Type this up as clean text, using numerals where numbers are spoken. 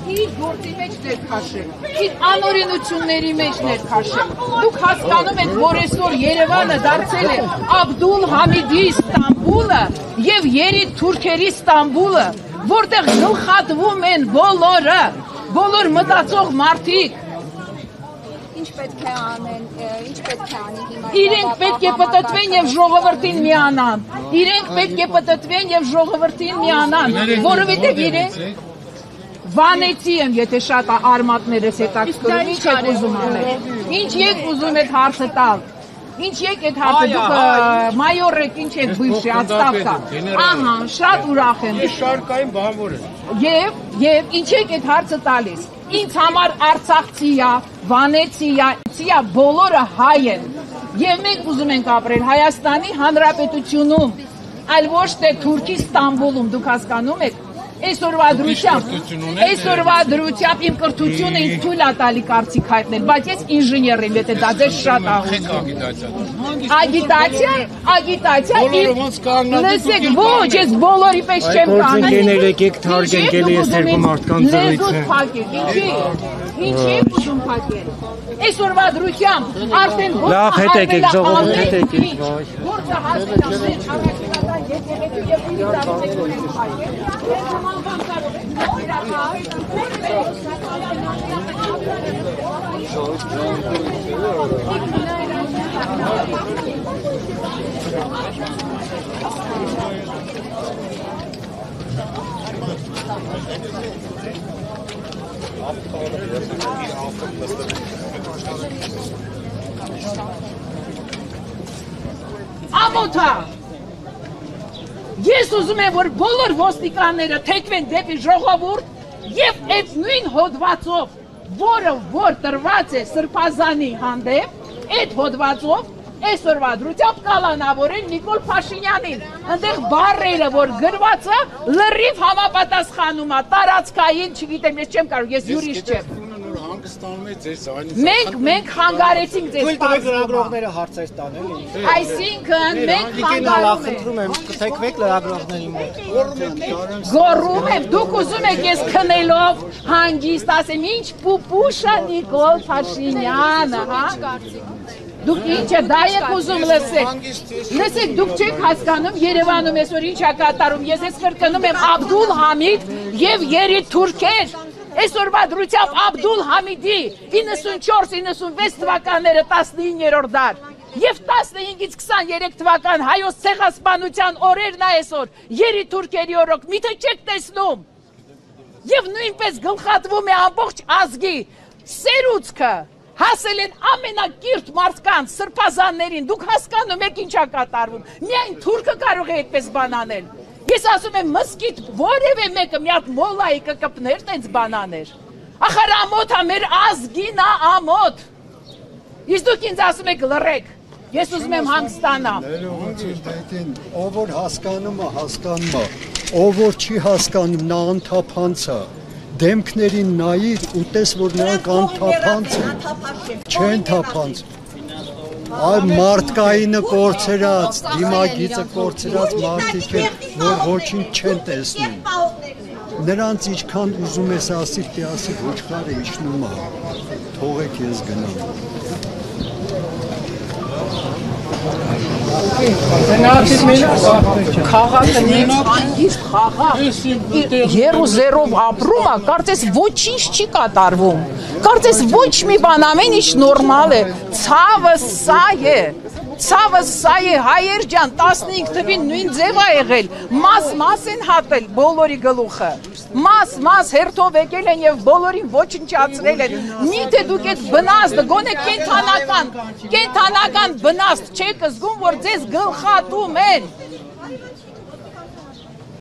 իր գործի մեջ ներքաշել, իր անօրենությունների մեջ ներքաշել։ Դուք հասկանում եք, որ այսօր Երևանը դարձել է Աբդուլ Համիդի Ստամբուլը եւ երիտ թուրքերի Ստամբուլը, որտեղ գլխատվում են բոլորը, բոլոր մտածող մարդիկ։ Ինչ պետք է անեն, ինչ պետք է անի հիմա։ Իրենք պետք է պտտվեն եւ ժողովրդին միանան։ Իրենք պետք է պտտվեն եւ ժողովրդին միանան, որովհետեւ իրենք վանեցի եմ, եթե շատ արմատներս հետաքրքրում, ինչ եք ուզում անել։ Ինչ եք ուզում այդ հարցը տալ։ Ինչ եք այդ հարցը դուք մայոր եք, ինչ եք բույշի ածտավկա։ Ահա, շատ ուրախ եմ։ Շարքային բանվոր է։ Եվ ինչ եք այդ հարցը տալիս։ Ինձ համար Արցախցիա, Վանեցիա, բոլորը հայ են։ Եվ մենք ուզում ենք ապրել Հայաստանի Հանրապետությունում, այլ ոչ թե Թուրքի Ստամբուլում, դուք հասկանում եք։ Այսօրվա դրությամբ իմ կրթությունը ինձ թույլ է տալի կարծիք հայտնել, բայց ես ինժեներ եմ, եթե դա ձեզ շատ ագիտացիա, լսեք, ոչ, ես բոլորի պես չեմ Ինչի եք ուզում փակել։ Այսօրվա դրությամբ արդեն լավ հետ եկեք, ժողովուրդ հետ եկեք։ Գործը հասնի ամենական եկեղեցու եւ իրավունքների փակել։ Ես նման բան կարող եք Ամոթա Ես ուզում եմ, որ բոլոր ոստիկանները թեքվեն դեպի ժողովուրդ եւ այդ նույն հոդվածով, որը որ տրված է Սրբազանի հանդեպ, այդ հոդվածով այսօրվա դրությամբ կալանավորեն Նիկոլ Փաշինյանին։ Այնտեղ բառերը, որ գրվածը լրիվ համապատասխանում է տարածքային, չգիտեմ, ես չեմ կարող, ես յուրիստ չեմ։ Մենք հանգարեցինք ձեզ լրագրողները հարց այս տանել են։ Այսինքն մենք հանգարում եմ, կթեքվեք լրագրողների մոտ։ Գոռում եմ, դուք ուզում եք ես քնելով հանգիստ ասեմ, ինչ պուպուշա Նիկոլ Փաշինյանը, հա։ Դուք ինչ է, դա եք ուզում լսեք։ Լսեք, դուք չեք հասկանում Երևանում այսօր ինչ է կատարում։ Ես ես կրկնում եմ Աբդուլ Համիդ եւ երիտ թուրքեր։ Այսօրվա դրությամբ Աբդուլ Համիդի 94-96 թվականները 19-րդ դար եւ 15-ից 23 թվական հայոց ցեղասպանության օրերն է այսօր երիտ թուրքերի օրոք միթե չեք տեսնում եւ նույնպես գլխատվում է ամբողջ ազգի սերուցքը հասել են ամենակիրթ մարդկանց սրբազաններին դուք հասկանում եք ինչ է կատարվում միայն թուրքը կարող է այդպես բան անել Ես ասում եմ մսկիթ որևէ մեկը մի հատ մոլայի կկպներ տենց բանաներ ախր ամոթ է մեր ազգին է ամոթ Իսկ դուք ինձ ասում եք լռեք Ես ուզում եմ հանգստանամ Ով որ հասկանում է ով որ չի հասկանում նա անթափանց է Դեմքներին նայիր ու տես որ նրանք անթափանց են չեն թափանց Այ մարդկայինը կորցրած, դիմագիծը կորցրած մարդիկ են, որ ոչինչ չեն տեսնում։ Նրանց ինչքան ուզում ես ասի, թե ասի ոչխարը իջնում է, թողեք ես գնամ։ Քաղաքը նույնիսկ խաղաղ 0-0-ով ապրում է, կարծես ոչինչ չի կատարվում։ Կարծես ոչ մի բան ամեն ինչ նորմալ է։ Ցավը սա է հայեր ջան 15 թվին նույն ձև է եղել։ Մաս են հատել բոլորի գլուխը։ Մաս հերթով եկել են եւ բոլորին ոչնչացրել են։ Միթե դուք այդ բնաստը գոնե կենթանական բնաստ չեք զգում որ ձեզ գլխատում են։